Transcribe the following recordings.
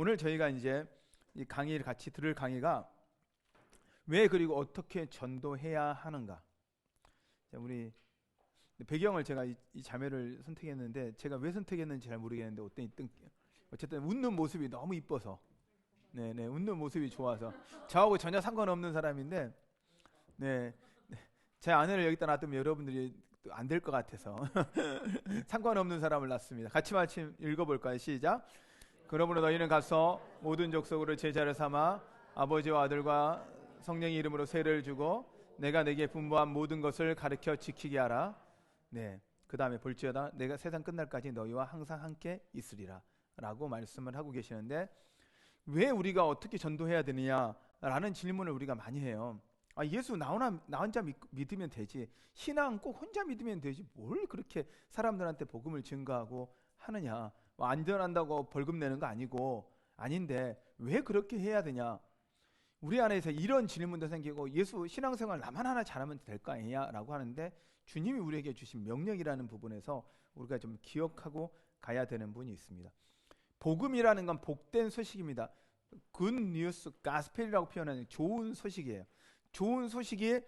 오늘 저희가 이제 이 강의를 같이 들을 강의가 왜 그리고 어떻게 전도해야 하는가. 자, 우리 배경을 제가 이 자매를 선택했는데 제가 왜 선택했는지 잘 모르겠는데 어쨌든 웃는 모습이 너무 이뻐서 네네 웃는 모습이 좋아서 저하고 전혀 상관없는 사람인데 네, 제 아내를 여기다 놔두면 여러분들이 안 될 것 같아서 상관없는 사람을 낳습니다. 같이 말씀 읽어볼까요? 시작. 그러므로 너희는 가서 모든 족속으로 제자를 삼아 아버지와 아들과 성령의 이름으로 세례를 주고 내가 내게 분부한 모든 것을 가르쳐 지키게 하라. 네. 그 다음에 볼지어다 내가 세상 끝날까지 너희와 항상 함께 있으리라 라고 말씀을 하고 계시는데, 왜 우리가 어떻게 전도해야 되느냐라는 질문을 우리가 많이 해요. 예수 나 혼자 믿으면 되지, 신앙 꼭 혼자 믿으면 되지, 뭘 그렇게 사람들한테 복음을 증거하고 하느냐, 안전한다고 벌금 내는 거 아닌데 왜 그렇게 해야 되냐. 우리 안에서 이런 질문도 생기고, 예수 신앙생활 나만 하나 잘하면 될 거 아니냐 라고 하는데, 주님이 우리에게 주신 명령이라는 부분에서 우리가 좀 기억하고 가야 되는 부분이 있습니다. 복음이라는 건 복된 소식입니다. good news, 가스펠이라고 표현하는 좋은 소식이에요. 좋은 소식이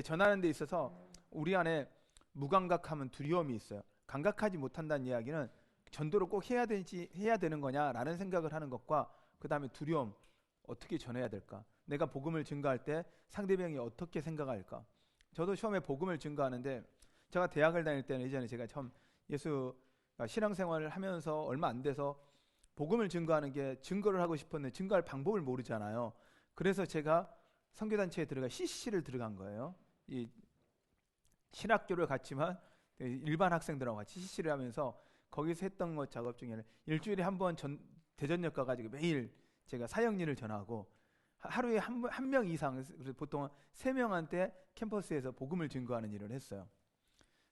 전하는 데 있어서 우리 안에 무감각하면 두려움이 있어요. 감각하지 못한다는 이야기는 전도를 꼭 해야 되는 거냐라는 생각을 하는 것과, 그 다음에 두려움, 어떻게 전해야 될까? 내가 복음을 증거할 때 상대방이 어떻게 생각할까? 저도 처음에 복음을 증거하는데, 제가 대학을 다닐 때는, 예전에 제가 처음 신앙생활을 하면서 얼마 안 돼서 복음을 증거하는 게 증거를 하고 싶었는데 증거할 방법을 모르잖아요. 그래서 제가 선교단체에 들어가 CCC를 들어간 거예요. 이 신학교를 갔지만 일반 학생들하고 같이 CCC를 하면서 거기서 했던 것 작업 중에는 일주일에 한 번 대전역 가가지고 매일 제가 사역일을 전하고, 하루에 한 명 이상, 보통 3명한테 캠퍼스에서 복음을 증거하는 일을 했어요.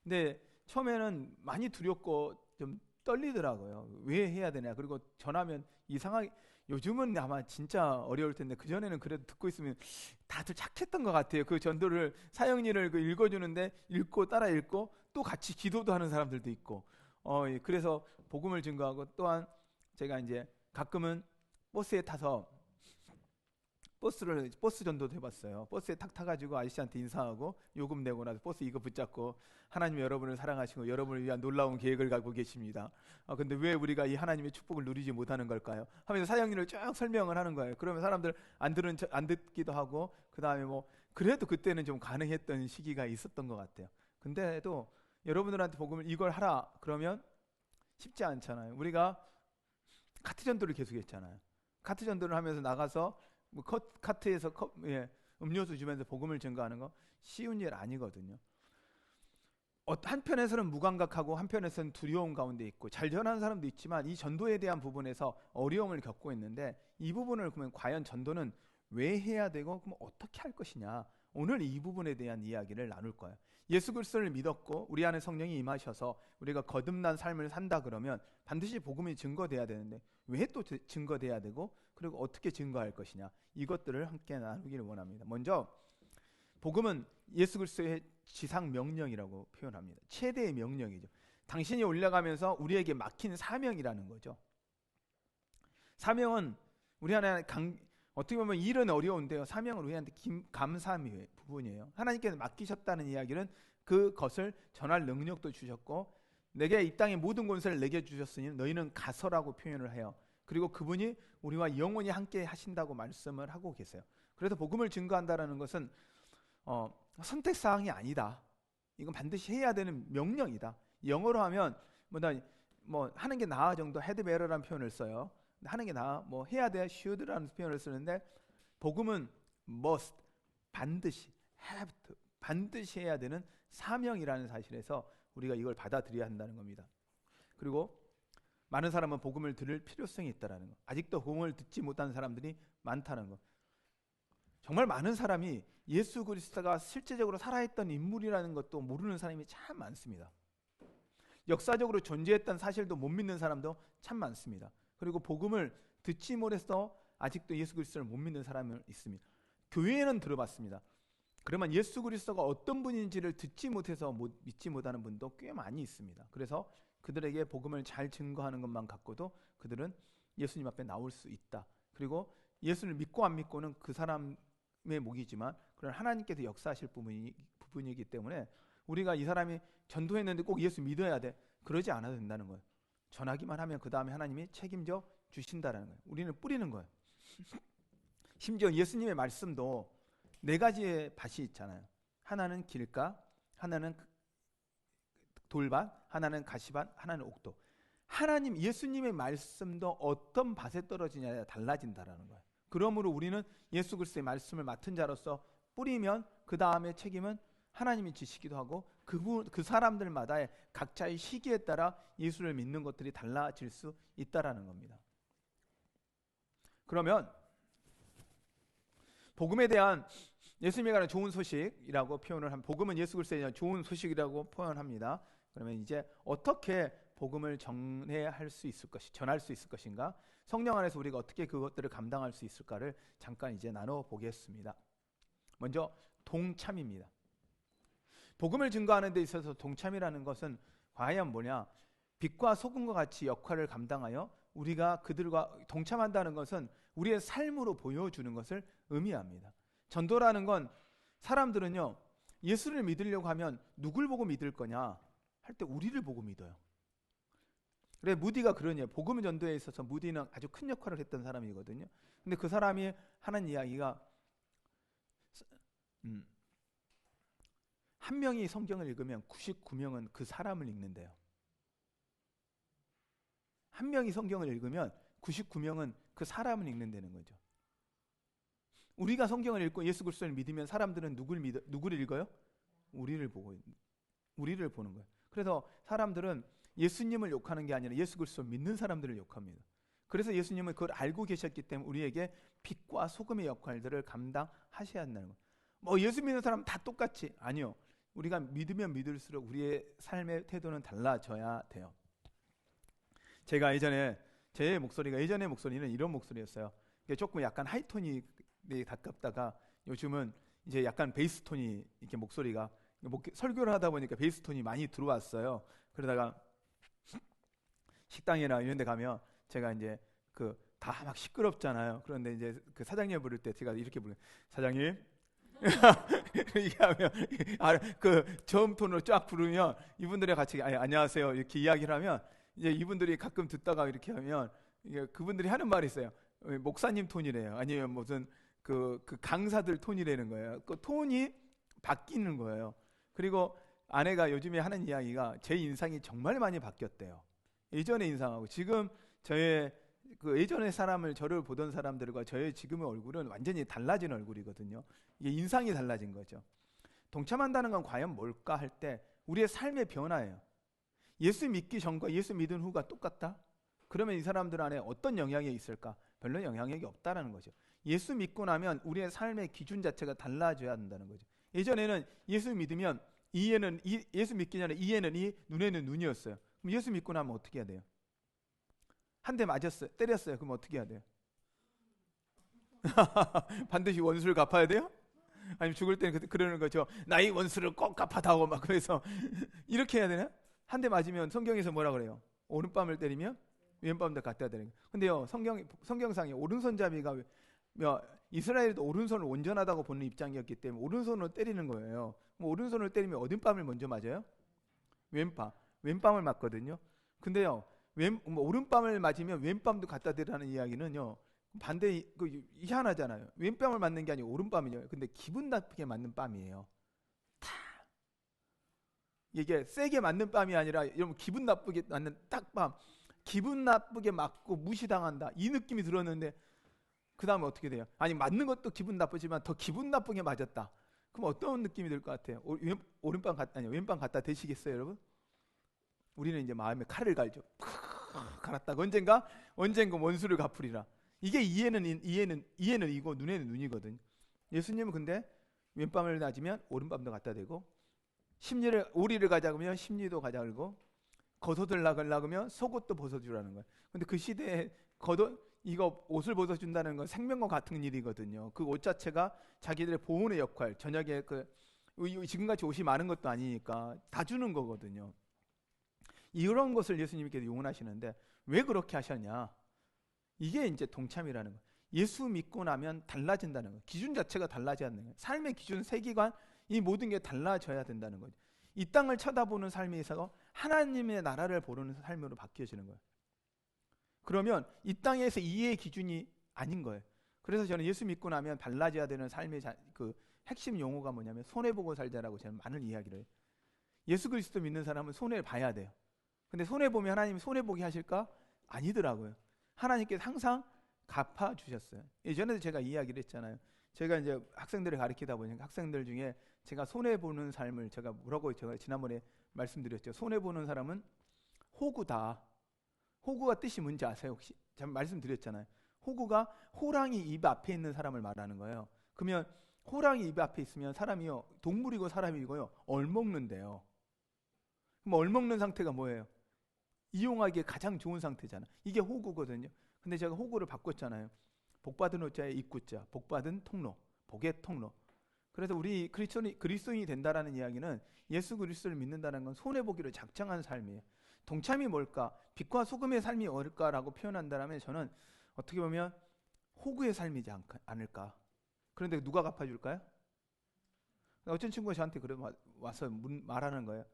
근데 처음에는 많이 두렵고 좀 떨리더라고요. 왜 해야 되냐. 그리고 전하면 이상하게, 요즘은 아마 진짜 어려울 텐데 그전에는 그래도 듣고 있으면 다들 착했던 것 같아요. 그 전도를, 사역일을 읽어주는데 따라 읽고 또 같이 기도도 하는 사람들도 있고, 그래서 복음을 증거하고, 또한 제가 이제 가끔은 버스에 타서 버스 전도도 해봤어요. 버스에 탁 타가지고 아저씨한테 인사하고 요금 내고 나서 버스 이거 붙잡고, 하나님이 여러분을 사랑하시고 여러분을 위한 놀라운 계획을 갖고 계십니다. 근데 왜 우리가 이 하나님의 축복을 누리지 못하는 걸까요? 하면서 사역일을 쭉 설명을 하는 거예요. 그러면 사람들 안 듣기도 하고, 그 다음에 그래도 그때는 좀 가능했던 시기가 있었던 것 같아요. 근데도 여러분들한테 복음을 이걸 하라 그러면 쉽지 않잖아요. 우리가 카트 전도를 계속했잖아요. 카트 전도를 하면서 나가서 카트에서 음료수 주면서 복음을 증거하는 거 쉬운 일 아니거든요. 한편에서는 무감각하고 한편에서는 두려움 가운데 있고, 잘 전하는 사람도 있지만 이 전도에 대한 부분에서 어려움을 겪고 있는데, 이 부분을 그러면 과연 전도는 왜 해야 되고 그럼 어떻게 할 것이냐, 오늘 이 부분에 대한 이야기를 나눌 거예요. 예수 그리스도를 믿었고 우리 안에 성령이 임하셔서 우리가 거듭난 삶을 산다 그러면 반드시 복음이 증거돼야 되는데, 왜 또 증거돼야 되고, 그리고 어떻게 증거할 것이냐, 이것들을 함께 나누기를 원합니다. 먼저 복음은 예수 그리스도의 지상 명령이라고 표현합니다. 최대의 명령이죠. 당신이 올라가면서 우리에게 맡긴 사명이라는 거죠. 사명은 우리 안에 어떻게 보면 일은 어려운데요, 사명은 우리한테 감사함의 부분이에요. 하나님께서 맡기셨다는 이야기는 그것을 전할 능력도 주셨고, 내게 이 땅의 모든 권세를 내게 주셨으니 너희는 가서라고 표현을 해요. 그리고 그분이 우리와 영원히 함께 하신다고 말씀을 하고 계세요. 그래서 복음을 증거한다는 것은 선택사항이 아니다. 이건 반드시 해야 되는 명령이다. 영어로 하면 하는 게 나아 정도, had better라는 표현을 써요. 하는 게 나아, 해야 돼, should라는 표현을 쓰는데, 복음은 must, 반드시, have to, 반드시 해야 되는 사명이라는 사실에서 우리가 이걸 받아들여야 한다는 겁니다. 그리고 많은 사람은 복음을 들을 필요성이 있다는 거, 아직도 복음을 듣지 못하는 사람들이 많다는 거. 정말 많은 사람이 예수 그리스도가 실제적으로 살아있던 인물이라는 것도 모르는 사람이 참 많습니다. 역사적으로 존재했던 사실도 못 믿는 사람도 참 많습니다. 그리고 복음을 듣지 못해서 아직도 예수 그리스도를 못 믿는 사람이 있습니다. 교회에는 들어봤습니다. 그러면 예수 그리스도가 어떤 분인지를 듣지 못해서 믿지 못하는 분도 꽤 많이 있습니다. 그래서 그들에게 복음을 잘 증거하는 것만 갖고도 그들은 예수님 앞에 나올 수 있다. 그리고 예수를 믿고 안 믿고는 그 사람의 몫이지만 그런 하나님께서 역사하실 부분이기 때문에 우리가 이 사람이 전도했는데 꼭 예수 믿어야 돼. 그러지 않아도 된다는 거예요. 전하기만 하면 그 다음에 하나님이 책임져 주신다는 거예요. 우리는 뿌리는 거예요. 심지어 예수님의 말씀도 4가지의 밭이 있잖아요. 하나는 길가, 하나는 돌밭, 하나는 가시밭, 하나는 옥도. 하나님 예수님의 말씀도 어떤 밭에 떨어지냐에 달라진다라는 거예요. 그러므로 우리는 예수 그리스도의 말씀을 맡은 자로서 뿌리면 그 다음에 책임은 하나님이 지시기도 하고 그 사람들마다의 각자의 시기에 따라 예수를 믿는 것들이 달라질 수 있다라는 겁니다. 그러면 복음에 대한 예수님에 관한 좋은 소식이라고 표현을 한 복음은 예수 그리스도에 대한 좋은 소식이라고 표현합니다. 그러면 이제 어떻게 복음을 전할 수 있을 것인가? 성령 안에서 우리가 어떻게 그것들을 감당할 수 있을까를 잠깐 이제 나눠 보겠습니다. 먼저 동참입니다. 복음을 증거하는 데 있어서 동참이라는 것은 과연 뭐냐? 빛과 소금과 같이 역할을 감당하여 우리가 그들과 동참한다는 것은 우리의 삶으로 보여주는 것을 의미합니다. 전도라는 건 사람들은요, 예수를 믿으려고 하면 누굴 보고 믿을 거냐 할 때 우리를 보고 믿어요. 그래, 무디가 그러냐. 복음 전도에 있어서 무디는 아주 큰 역할을 했던 사람이거든요. 근데 그 사람이 하는 이야기가 한 명이 성경을 읽으면 99명은 그 사람을 읽는데요. 한 명이 성경을 읽으면 99명은 그 사람을 읽는다는 거죠. 우리가 성경을 읽고 예수 그리스도를 믿으면 사람들은 누구를 읽어요? 우리를 보는 거예요. 그래서 사람들은 예수님을 욕하는 게 아니라 예수 그리스도를 믿는 사람들을 욕합니다. 그래서 예수님은 그걸 알고 계셨기 때문에 우리에게 빛과 소금의 역할들을 감당하셔야 한다는 거예요. 뭐 예수 믿는 사람 다 똑같이? 아니요. 우리가 믿으면 믿을수록 우리의 삶의 태도는 달라져야 돼요. 제가 예전에 예전의 목소리는 이런 목소리였어요. 조금 약간 하이톤이 가깝다가 요즘은 이제 약간 베이스톤이 이렇게 목소리가 설교를 하다 보니까 베이스톤이 많이 들어왔어요. 그러다가 식당이나 이런 데 가면 제가 이제 그 다 막 시끄럽잖아요. 그런데 이제 그 사장님 부를 때 제가 이렇게 부르요. 사장님 이렇게 하면 그 저음 톤으로 쫙 부르면 이분들이 같이 안녕하세요 이렇게 이야기를 하면 이제 이분들이 가끔 듣다가 이렇게 하면 그분들이 하는 말이 있어요. 목사님 톤이래요. 아니면 무슨 그 강사들 톤이라는 거예요. 그 톤이 바뀌는 거예요. 그리고 아내가 요즘에 하는 이야기가 제 인상이 정말 많이 바뀌었대요. 예전의 인상하고 지금 저의 그 예전의 저를 보던 사람들과 저의 지금의 얼굴은 완전히 달라진 얼굴이거든요. 이게 인상이 달라진 거죠. 동참한다는 건 과연 뭘까 할 때 우리의 삶의 변화예요. 예수 믿기 전과 예수 믿은 후가 똑같다? 그러면 이 사람들 안에 어떤 영향이 있을까? 별로 영향력이 없다라는 거죠. 예수 믿고 나면 우리의 삶의 기준 자체가 달라져야 한다는 거죠. 예전에는 예수 믿으면 예수 믿기 전에 이에는 이, 눈에는 눈이었어요. 그럼 예수 믿고 나면 어떻게 해야 돼요? 한 대 맞았어요. 때렸어요. 그럼 어떻게 해야 돼요? 반드시 원수를 갚아야 돼요? 아니면 죽을 때는 그러는 거죠. 나의 원수를 꼭 갚아다오 막 그래서 이렇게 해야 되나? 한 대 맞으면 성경에서 뭐라 그래요? 오른뺨을 때리면 왼뺨도 갖다 대는 거예요. 근데요, 성경상에 오른손잡이가 이스라엘도 오른손을 온전하다고 보는 입장이었기 때문에 오른손으로 때리는 거예요. 오른손을 때리면 어딘 뺨을 먼저 맞아요? 왼뺨을 맞거든요. 근데요, 오른뺨을 맞으면 왼뺨도 갖다 대라는 이야기는요, 반대 희한하잖아요. 왼뺨을 맞는 게 아니고 오른뺨이에요. 근데 기분 나쁘게 맞는 뺨이에요. 이게 세게 맞는 뺨이 아니라 여러분 기분 나쁘게 맞는 딱 뺨. 기분 나쁘게 맞고 무시당한다. 이 느낌이 들었는데 그 다음에 어떻게 돼요? 아니 맞는 것도 기분 나쁘지만 더 기분 나쁘게 맞았다. 그럼 어떤 느낌이 들 것 같아요? 왼뺨 갖다 대시겠어요, 여러분? 우리는 이제 마음에 칼을 갈죠. 갈았다. 언젠가 원수를 갚으리라. 이게 이해는 이고 눈에는 눈이거든. 예수님은 근데 왼뺨을 낮으면 오른뺨도 갖다 대고 오리를 가자면 심리도 가자고 겉옷을 나가려면 속옷도 벗어주라는 거예요. 근데 그 시대에 이거 옷을 벗어준다는 건 생명과 같은 일이거든요. 그 옷 자체가 자기들의 보온의 역할, 저녁에 지금같이 옷이 많은 것도 아니니까 다 주는 거거든요. 이런 것을 예수님께서 용언하시는데 왜 그렇게 하셨냐? 이게 이제 동참이라는 거예요. 예수 믿고 나면 달라진다는 거예요. 기준 자체가 달라져야 하는 거예요. 삶의 기준, 세계관, 이 모든 게 달라져야 된다는 거죠. 이 땅을 쳐다보는 삶이 있어서 하나님의 나라를 보는 삶으로 바뀌어지는 거예요. 그러면 이 땅에서 이해의 기준이 아닌 거예요. 그래서 저는 예수 믿고 나면 달라져야 되는 삶의 그 핵심 용어가 뭐냐면 손해보고 살자라고 저는 많은 이야기를 해요. 예수 그리스도 믿는 사람은 손해를 봐야 돼요. 근데 손해보면 하나님이 손해보게 하실까? 아니더라고요. 하나님께서 항상 갚아주셨어요. 예전에도 제가 이야기를 했잖아요. 제가 이제 학생들을 가르치다 보니까 학생들 중에 제가 손해보는 삶을 제가 지난번에 말씀드렸죠. 손해보는 사람은 호구다. 호구가 뜻이 뭔지 아세요 혹시? 제가 말씀드렸잖아요. 호구가 호랑이 입 앞에 있는 사람을 말하는 거예요. 그러면 호랑이 입 앞에 있으면 사람이요, 동물이고 사람이고요, 얼먹는데요. 그럼 얼먹는 상태가 뭐예요? 이용하기에 가장 좋은 상태잖아. 이게 호구거든요. 근데 제가 호구를 바꿨잖아요. 복받은 호자에 입구자, 복받은 통로, 복의 통로. 그래서 우리 그리스도인이 된다라는 이야기는 예수 그리스도를 믿는다는 건 손해보기로 작정한 삶이에요. 동참이 뭘까? 빛과 소금의 삶이 뭘까라고 표현한다면 저는 어떻게 보면 호구의 삶이지 않을까. 그런데 누가 갚아줄까요? 어떤 친구가 저한테 와서 말하는 거예요.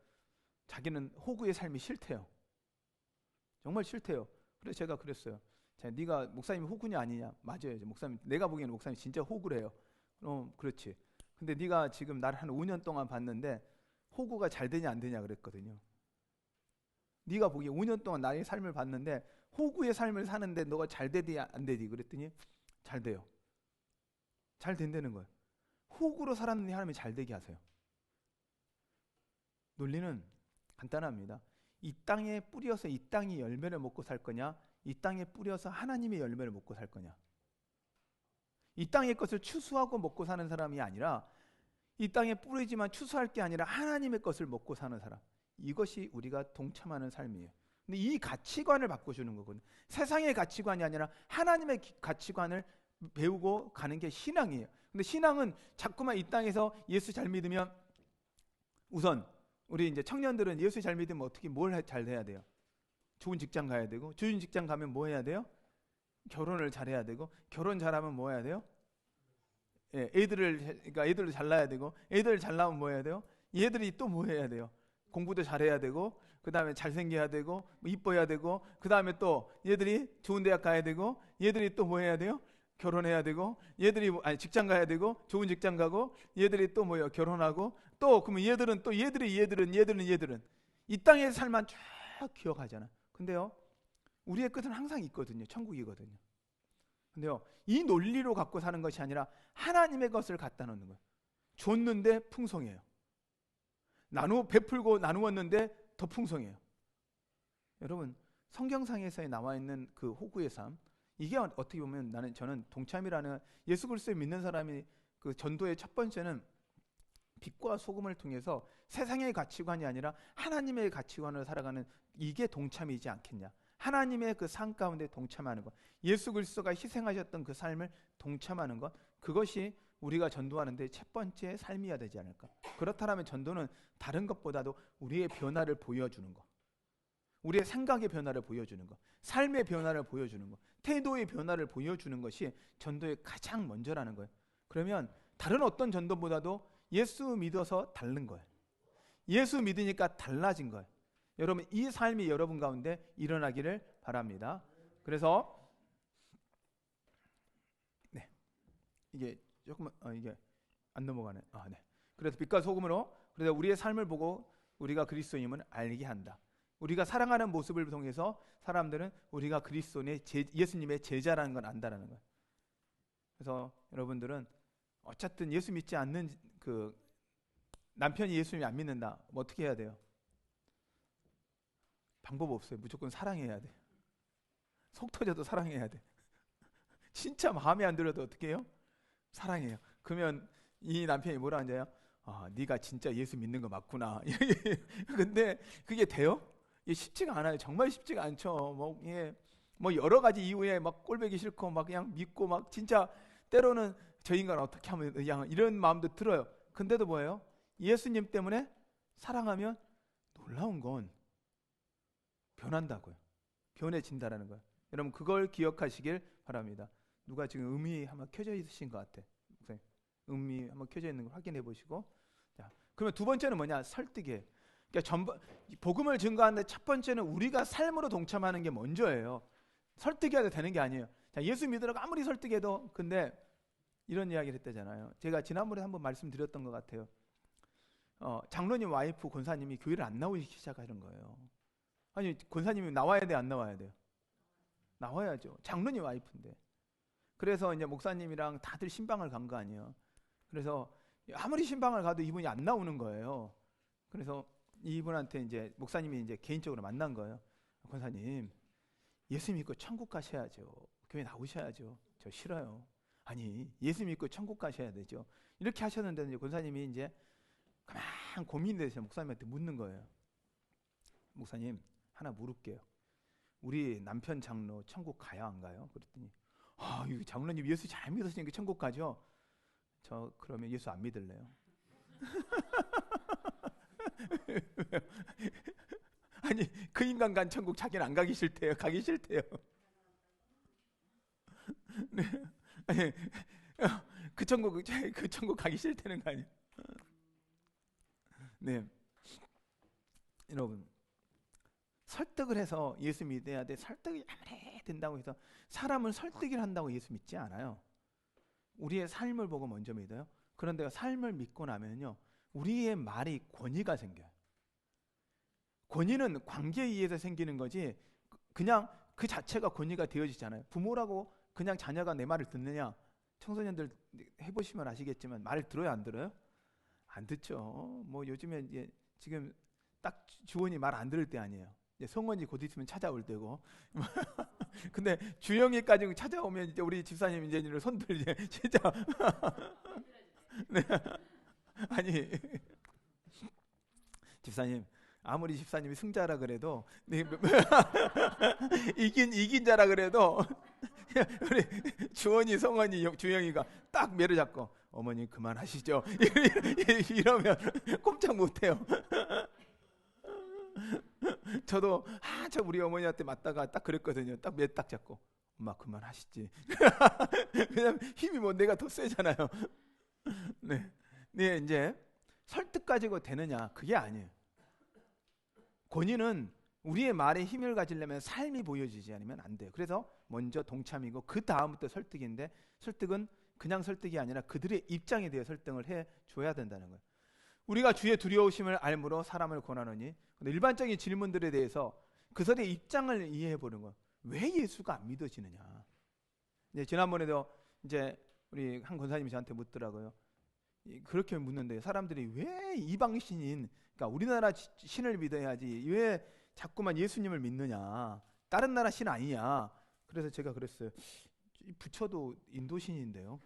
자기는 호구의 삶이 싫대요. 정말 싫대요. 그래서 제가 그랬어요. 자, 네가 목사님 호구냐 아니냐? 맞아요. 목사님, 내가 보기에는 목사님 진짜 호구래요. 그렇지. 근데 네가 지금 나를 한 5년 동안 봤는데 호구가 잘 되냐 안 되냐 그랬거든요. 네가 보기에 5년 동안 나의 삶을 봤는데 호구의 삶을 사는데 너가 잘 되디 안 되디 그랬더니 잘 돼요. 잘 된다는 거예요. 호구로 살았는데 하나님이 잘 되게 하세요. 논리는 간단합니다. 이 땅에 뿌려서 이 땅이 열매를 먹고 살 거냐, 이 땅에 뿌려서 하나님의 열매를 먹고 살 거냐. 이 땅의 것을 추수하고 먹고 사는 사람이 아니라 이 땅에 뿌리지만 추수할 게 아니라 하나님의 것을 먹고 사는 사람. 이것이 우리가 동참하는 삶이에요. 근데 이 가치관을 바꿔주는 거거든요. 세상의 가치관이 아니라 하나님의 가치관을 배우고 가는 게 신앙이에요. 근데 신앙은 자꾸만 이 땅에서 예수 잘 믿으면, 우선 우리 이제 청년들은 예수 잘 믿으면 어떻게 뭘 잘 해야 돼요? 좋은 직장 가야 되고, 좋은 직장 가면 뭐 해야 돼요? 결혼을 잘해야 되고, 결혼 잘하면 뭐 해야 돼요? 그러니까 애들을 잘 낳아야 되고, 애들 잘 낳으면 뭐 해야 돼요? 얘들이 또 뭐 해야 돼요? 공부도 잘해야 되고, 그 다음에 잘생겨야 되고, 뭐 이뻐야 되고, 그 다음에 또 얘들이 좋은 대학 가야 되고, 얘들이 또 뭐 해야 돼요? 결혼해야 되고, 얘들이 직장 가야 되고, 좋은 직장 가고, 얘들이 또 뭐요? 결혼하고, 또 그러면 얘들은 또 얘들은 이 땅의 삶만 쫙 기억하잖아. 근데요, 우리의 끝은 항상 있거든요. 천국이거든요. 근데요, 이 논리로 갖고 사는 것이 아니라 하나님의 것을 갖다 놓는 거예요. 줬는데 풍성해요. 베풀고 나누었는데 더 풍성해요. 여러분, 성경상에서 나와 있는 그 호구의 삶, 이게 어떻게 보면 저는 동참이라는, 예수 그리스도를 믿는 사람이 그 전도의 첫 번째는 빛과 소금을 통해서 세상의 가치관이 아니라 하나님의 가치관을 살아가는, 이게 동참이지 않겠냐. 하나님의 그 삶 가운데 동참하는 것, 예수 그리스도가 희생하셨던 그 삶을 동참하는 것, 그것이 우리가 전도하는데 첫 번째 삶이어야 되지 않을까. 그렇다면 전도는 다른 것보다도 우리의 변화를 보여주는 것, 우리의 생각의 변화를 보여주는 것, 삶의 변화를 보여주는 것, 태도의 변화를 보여주는 것이 전도의 가장 먼저라는 거예요. 그러면 다른 어떤 전도보다도 예수 믿어서 다른 거예요. 예수 믿으니까 달라진 거예요. 여러분, 이 삶이 여러분 가운데 일어나기를 바랍니다. 그래서 이게 조금만 이게 안 넘어가네. 네. 그래서 빛과 소금으로, 그래서 우리의 삶을 보고 우리가 그리스도인임을 알게 한다. 우리가 사랑하는 모습을 통해서 사람들은 우리가 그리스도의 예수님의 제자라는 걸 안다라는 거예요. 그래서 여러분들은 어쨌든 예수 믿지 않는 그 남편이 예수님 안 믿는다. 뭐 어떻게 해야 돼요? 방법 없어요. 무조건 사랑해야 돼. 속 터져도 사랑해야 돼. 진짜 마음에 안 들어도 어떻게 해요? 사랑해요. 그러면 이 남편이 뭐라 하냐요? 네가 진짜 예수 믿는 거 맞구나. 근데 그게 돼요? 이게 쉽지가 않아요. 정말 쉽지가 않죠. 뭐 여러 가지 이유에 막 꼴보기 싫고 막 그냥 믿고 막 진짜 때로는 저 인간 어떻게 하면 이런 마음도 들어요. 근데도 뭐예요? 예수님 때문에 사랑하면 놀라운 건 변한다고요. 변해진다라는 거예요. 여러분 그걸 기억하시길 바랍니다. 누가 지금 음이 한번 켜져 있으신 것 같아. 음이 한번 켜져 있는 걸 확인해 보시고. 자, 그러면 두 번째는 뭐냐? 설득이에요. 그러니까 복음을 증거하는데 첫 번째는 우리가 삶으로 동참하는 게 먼저예요. 설득해야 되는 게 아니에요. 자, 예수 믿으라고 아무리 설득해도 근데 이런 이야기를 했다잖아요. 제가 지난번에 한번 말씀드렸던 것 같아요. 장로님 와이프 권사님이 교회를 안 나오기 시작하는 거예요. 아니 권사님이 나와야 돼, 안 나와야 돼요? 나와야죠. 장로님 와이프인데. 그래서 이제 목사님이랑 다들 신방을 간 거 아니에요. 그래서 아무리 신방을 가도 이분이 안 나오는 거예요. 그래서 이분한테 이제 목사님이 이제 개인적으로 만난 거예요. 권사님, 예수 믿고 천국 가셔야죠. 교회 나오셔야죠. 저 싫어요. 아니, 예수 믿고 천국 가셔야 되죠. 이렇게 하셨는데 이제 권사님이 이제 가만 고민돼서 목사님한테 묻는 거예요. 목사님, 하나 물을게요. 우리 남편 장로 천국 가야 안 가요? 그랬더니 이 장로님 예수 잘 믿으시니까 천국 가죠? 저 그러면 예수 안 믿을래요. 아니 그 인간 간 천국 자기는 안 가기 싫대요. 가기 싫대요. 네. 아니, 그 천국 가기 싫다는 거 아니에요. 네, 여러분 설득을 해서 예수 믿어야 돼. 설득이 아무리 된다고 해서 사람은 설득을 한다고 예수 믿지 않아요. 우리의 삶을 보고 먼저 믿어요. 그런데 삶을 믿고 나면요, 우리의 말이 권위가 생겨요. 권위는 관계에 의해서 생기는 거지 그냥 그 자체가 권위가 되어지잖아요. 부모라고 그냥 자녀가 내 말을 듣느냐? 청소년들 해보시면 아시겠지만 말을 들어요, 안 들어요? 안 듣죠. 뭐 요즘에 이제 지금 딱 주원이 말 안 들을 때 아니에요. 이제 성원이 곧 있으면 찾아올 때고. 근데 주영이까지 찾아오면 이제 우리 집사님 이제 손들 이제 진짜. 네. 아니 집사님 아무리 집사님이 승자라 그래도 네, 이긴 자라 그래도 우리 주원이 성원이 주영이가 딱 매를 잡고 어머니 그만하시죠. 이러면 꼼짝 못해요. 저도 저 우리 어머니한테 맞다가 딱 그랬거든요. 딱 매 딱 잡고 엄마 그만하시지. 왜냐면 힘이 뭐 내가 더 세잖아요. 네, 이제 설득 가지고 되느냐? 그게 아니에요. 권위는 우리의 말에 힘을 가지려면 삶이 보여지지 않으면 안 돼요. 그래서 먼저 동참이고 그 다음부터 설득인데 설득은 그냥 설득이 아니라 그들의 입장에 대해 설득을 해줘야 된다는 거예요. 우리가 주의 두려우심을 알므로 사람을 권하노니. 근데 일반적인 질문들에 대해서 그들의 입장을 이해해 보는 거예요. 왜 예수가 안 믿어지느냐? 이제 지난번에도 이제 우리 한 권사님이 저한테 묻더라고요. 그렇게 묻는데 사람들이 왜 이방신인, 그러니까 우리나라 신을 믿어야지 왜 자꾸만 예수님을 믿느냐? 다른 나라 신 아니냐? 그래서 제가 그랬어요. 부처도 인도신인데요.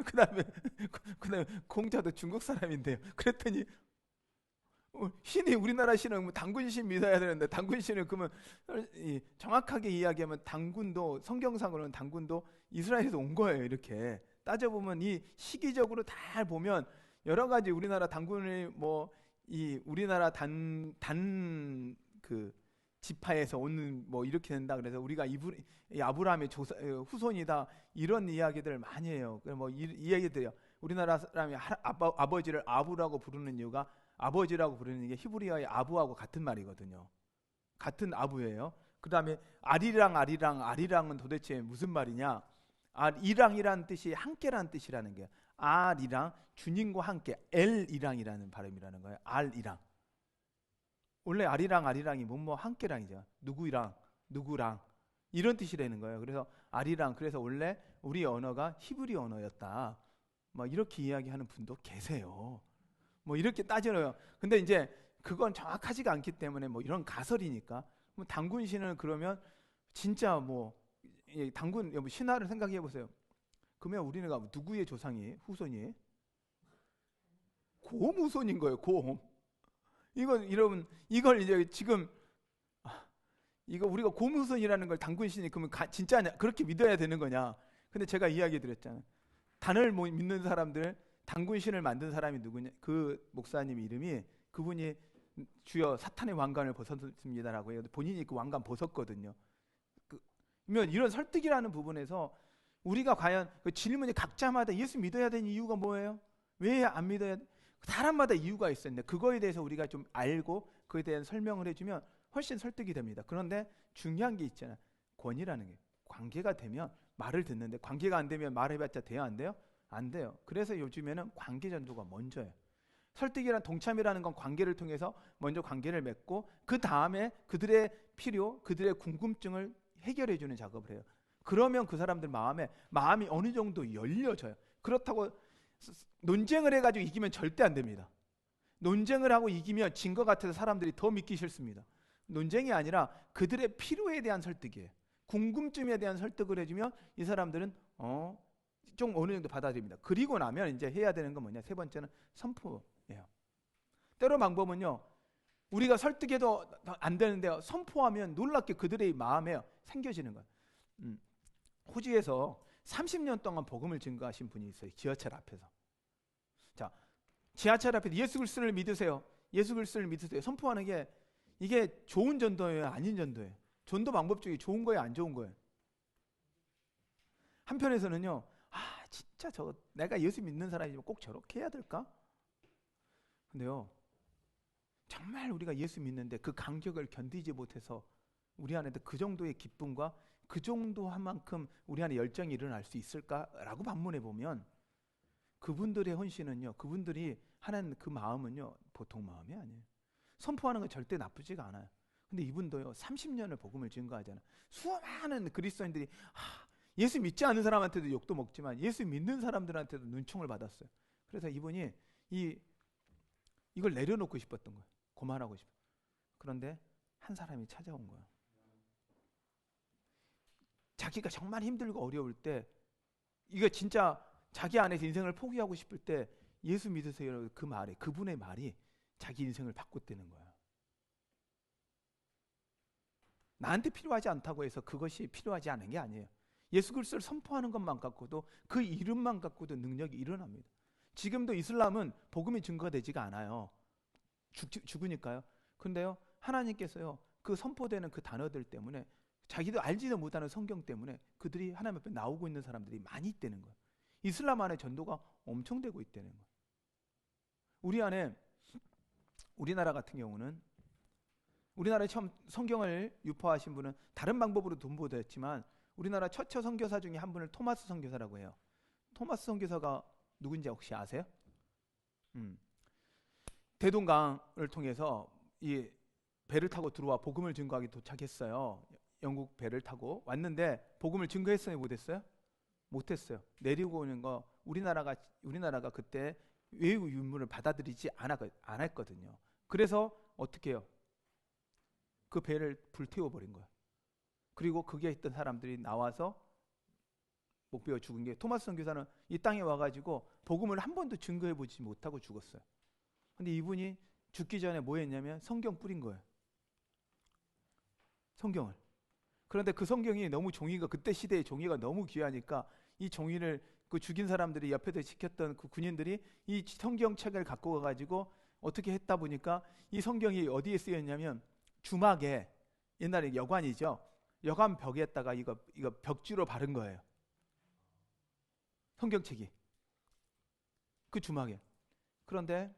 그다음에 공자도 중국 사람인데요. 그랬더니 신이 우리나라 신은 뭐 당군신 믿어야 되는데 당군신을 그러면 정확하게 이야기하면 당군도 성경상으로는 당군도 이스라엘에서 온 거예요. 이렇게 따져보면 이 시기적으로 다 보면 여러 가지 우리나라 당군을 뭐 이 우리나라 단 그 지파에서 오는 뭐 이렇게 된다. 그래서 우리가 아브라함의 후손이다 이런 이야기들을 많이 해요. 뭐 이 얘기들이요. 우리나라 사람이 아버지를 아부라고 부르는 이유가 아버지라고 부르는 게 히브리어의 아부하고 같은 말이거든요. 같은 아부예요. 그 다음에 아리랑은 도대체 무슨 말이냐? 이랑이라는 뜻이 함께라는 뜻이라는 게 알이랑 주님과 함께 엘이랑이라는 발음이라는 거예요. 알이랑. 원래 아리랑이 뭐뭐 함께랑이죠. 누구랑 이런 뜻이라는 거예요. 그래서 아리랑, 그래서 원래 우리 언어가 히브리 언어였다. 뭐 이렇게 이야기하는 분도 계세요. 뭐 이렇게 따져요. 근데 이제 그건 정확하지가 않기 때문에 뭐 이런 가설이니까. 뭐 당군신은 그러면 진짜 뭐 당군 신화를 생각해 보세요. 그러면 우리가 누구의 조상이 후손이? 곰 후손인 거예요. 곰. 여러분 이걸 이제 지금 이거 우리가 곰 후손이라는 걸 당군신이 그러면 진짜냐? 그렇게 믿어야 되는 거냐? 근데 제가 이야기 드렸잖아요. 단을 믿는 사람들, 당군신을 만든 사람이 누구냐? 그 목사님 이름이 그분이 주여 사탄의 왕관을 벗었습니다라고 해요. 본인이 그 왕관 벗었거든요. 그러면 이런 설득이라는 부분에서 우리가 과연 그 질문이 각자마다 예수 믿어야 되는 이유가 뭐예요? 왜 안 믿어야 돼? 사람마다 이유가 있었는데 그거에 대해서 우리가 좀 알고 그에 대한 설명을 해주면 훨씬 설득이 됩니다. 그런데 중요한 게 있잖아요. 권위라는 게 관계가 되면 말을 듣는데 관계가 안 되면 말해봤자 돼요? 안 돼요? 안 돼요. 그래서 요즘에는 관계 전도가 먼저예요. 설득이란 동참이라는 건 관계를 통해서 먼저 관계를 맺고 그 다음에 그들의 필요, 그들의 궁금증을 해결해 주는 작업을 해요. 그러면 그 사람들 마음이 어느 정도 열려져요. 그렇다고 논쟁을 해가지고 이기면 절대 안 됩니다. 논쟁을 하고 이기면 진 것 같아서 사람들이 더 믿기 싫습니다. 논쟁이 아니라 그들의 필요에 대한 설득이에요. 궁금증에 대한 설득을 해주면 이 사람들은 좀 어느 정도 받아들입니다. 그리고 나면 이제 해야 되는 건 뭐냐? 세 번째는 선포예요. 때로 방법은요. 우리가 설득해도 안 되는데 선포하면 놀랍게 그들의 마음에 생겨지는 거예요. 호주에서 30년 동안 복음을 증거하신 분이 있어요. 지하철 앞에서. 자, 지하철 앞에서 예수 그리스도를 믿으세요. 예수 그리스도를 믿으세요. 선포하는 게 이게 좋은 전도예요? 아닌 전도예요? 전도 방법 중에 좋은 거예요? 안 좋은 거예요? 한편에서는요. 진짜 내가 예수 믿는 사람이지만 꼭 저렇게 해야 될까? 근데요. 정말 우리가 예수 믿는데 그 간격을 견디지 못해서 우리 안에도 그 정도의 기쁨과 그 정도 한 만큼 우리 안에 열정이 일어날 수 있을까라고 반문해 보면 그분들의 헌신은요, 그분들이 하는 그 마음은요, 보통 마음이 아니에요. 선포하는 건 절대 나쁘지가 않아요. 근데 이분도요, 30년을 복음을 증거하잖아요. 수많은 그리스도인들이 예수 믿지 않는 사람한테도 욕도 먹지만 예수 믿는 사람들한테도 눈총을 받았어요. 그래서 이분이 이걸 내려놓고 싶었던 거예요. 그만하고 싶어요. 그런데 한 사람이 찾아온 거예요. 자기가 정말 힘들고 어려울 때, 이거 진짜 자기 안에서 인생을 포기하고 싶을 때 예수 믿으세요. 그 말이, 그분의 말이 자기 인생을 바꿨다는 거예요. 나한테 필요하지 않다고 해서 그것이 필요하지 않은 게 아니에요. 예수 그리스도를 선포하는 것만 갖고도, 그 이름만 갖고도 능력이 일어납니다. 지금도 이슬람은 복음이 증거되지가 않아요. 죽으니까요. 근데요, 하나님께서요, 그 선포되는 그 단어들 때문에, 자기도 알지도 못하는 성경 때문에 그들이 하나님 앞에 나오고 있는 사람들이 많이 있다는 거예요. 이슬람 안에 전도가 엄청 되고 있다는 거예요. 우리나라 같은 경우는, 우리나라에 처음 성경을 유포하신 분은 다른 방법으로 돈보다했지만 우리나라 처처 선교사 중에 한 분을 토마스 선교사라고 해요. 토마스 선교사가 누군지 혹시 아세요? 대동강을 통해서 이 배를 타고 들어와 복음을 증거하기 도착했어요. 영국 배를 타고 왔는데 복음을 증거했어요? 못했어요? 못했어요. 내리고 오는 거 우리나라가 그때 외국 유물을 받아들이지 않았거든요. 그래서 어떻게 해요? 그 배를 불태워버린 거예요. 그리고 거기에 있던 사람들이 나와서 목베어 죽은 게, 토마스 선교사는 이 땅에 와가지고 복음을 한 번도 증거해보지 못하고 죽었어요. 근데 이분이 죽기 전에 뭐 했냐면 성경 뿌린 거예요. 성경을. 그런데 그 성경이 너무 그때 시대의 종이가 너무 귀하니까 이 종이를 그 죽인 사람들이 옆에서 지켰던 그 군인들이 이 성경책을 갖고 가가지고 어떻게 했다 보니까 이 성경이 어디에 쓰였냐면 주막에, 옛날에 여관이죠. 여관 벽에다가 이거 벽지로 바른 거예요. 성경책이. 그 주막에. 그런데